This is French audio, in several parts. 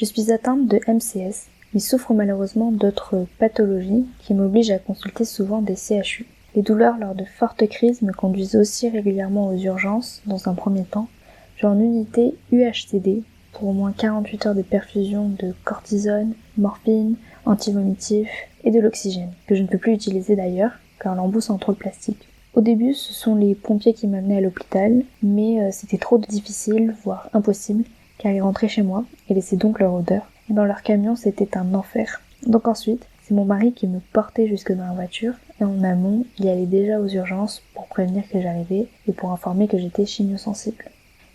Je suis atteinte de MCS, mais souffre malheureusement d'autres pathologies qui m'obligent à consulter souvent des CHU. Les douleurs lors de fortes crises me conduisent aussi régulièrement aux urgences, dans un premier temps. Je suis en unité UHCD pour au moins 48 heures de perfusion de cortisone, morphine, antivomitif et de l'oxygène, que je ne peux plus utiliser d'ailleurs, car l'embout sent trop le plastique. Au début, ce sont les pompiers qui m'amenaient à l'hôpital, mais c'était trop difficile, voire impossible, car ils rentraient chez moi et laissaient donc leur odeur. Et dans leur camion, c'était un enfer. Donc ensuite, c'est mon mari qui me portait jusque dans la voiture, et en amont, il y allait déjà aux urgences pour prévenir que j'arrivais et pour informer que j'étais chimiosensible.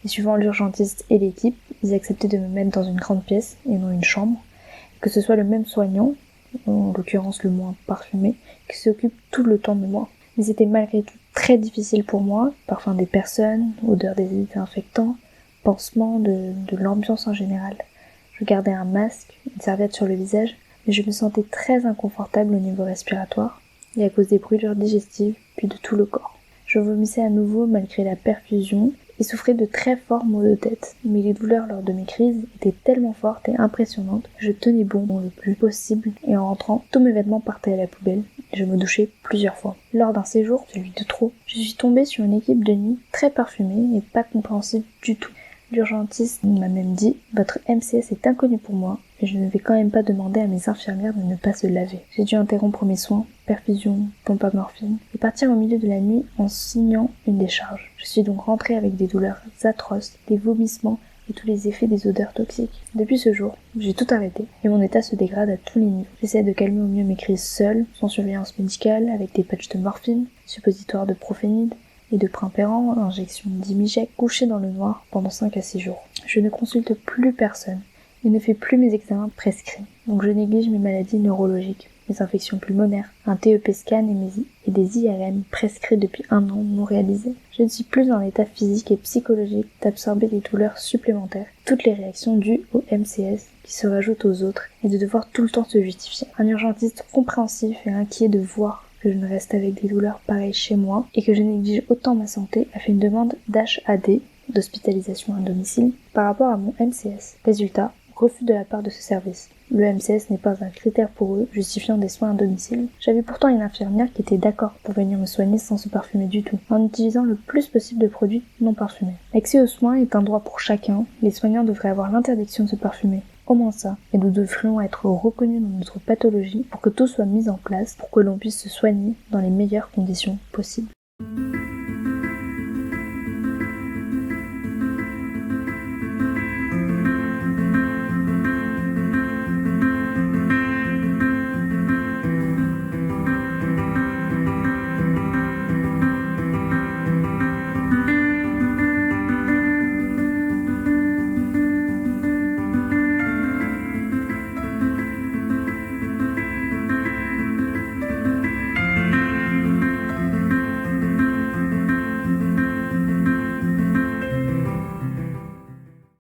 Et suivant l'urgentiste et l'équipe, ils acceptaient de me mettre dans une grande pièce et non une chambre, que ce soit le même soignant, en l'occurrence le moins parfumé, qui s'occupe tout le temps de moi. Mais c'était malgré tout très difficile pour moi, parfum des personnes, odeur des désinfectants, pansement de l'ambiance en général. Je gardais un masque, une serviette sur le visage, mais je me sentais très inconfortable au niveau respiratoire, et à cause des brûlures digestives, puis de tout le corps. Je vomissais à nouveau malgré la perfusion, et souffrais de très forts maux de tête, mais les douleurs lors de mes crises étaient tellement fortes et impressionnantes que je tenais bon le plus possible, et en rentrant, tous mes vêtements partaient à la poubelle, et je me douchais plusieurs fois. Lors d'un séjour, celui de trop, je suis tombée sur une équipe de nuit très parfumée et pas compréhensible du tout. L'urgentiste m'a même dit « Votre MCS est inconnu pour moi, mais je ne vais quand même pas demander à mes infirmières de ne pas se laver. » J'ai dû interrompre mes soins, perfusion, pompe à morphine, et partir au milieu de la nuit en signant une décharge. Je suis donc rentrée avec des douleurs atroces, des vomissements et tous les effets des odeurs toxiques. Depuis ce jour, j'ai tout arrêté, et mon état se dégrade à tous les niveaux. J'essaie de calmer au mieux mes crises seule, sans surveillance médicale, avec des patchs de morphine, suppositoires de prophénide, et de Primpéran, injection d'Imijec, couché dans le noir pendant 5 à 6 jours. Je ne consulte plus personne et ne fais plus mes examens prescrits. Donc je néglige mes maladies neurologiques, mes infections pulmonaires, un TEP scan et des IRM prescrits depuis 1 an non réalisés. Je ne suis plus en état physique et psychologique d'absorber des douleurs supplémentaires, toutes les réactions dues au MCS qui se rajoutent aux autres et de devoir tout le temps se justifier. Un urgentiste compréhensif et inquiet de voir que je ne reste avec des douleurs pareilles chez moi et que je néglige autant ma santé a fait une demande d'HAD, d'hospitalisation à domicile, par rapport à mon MCS. Résultat, refus de la part de ce service. Le MCS n'est pas un critère pour eux, justifiant des soins à domicile. J'avais pourtant une infirmière qui était d'accord pour venir me soigner sans se parfumer du tout, en utilisant le plus possible de produits non parfumés. L'accès aux soins est un droit pour chacun, les soignants devraient avoir l'interdiction de se parfumer. Au moins ça, et nous devrions être reconnus dans notre pathologie pour que tout soit mis en place, pour que l'on puisse se soigner dans les meilleures conditions possibles.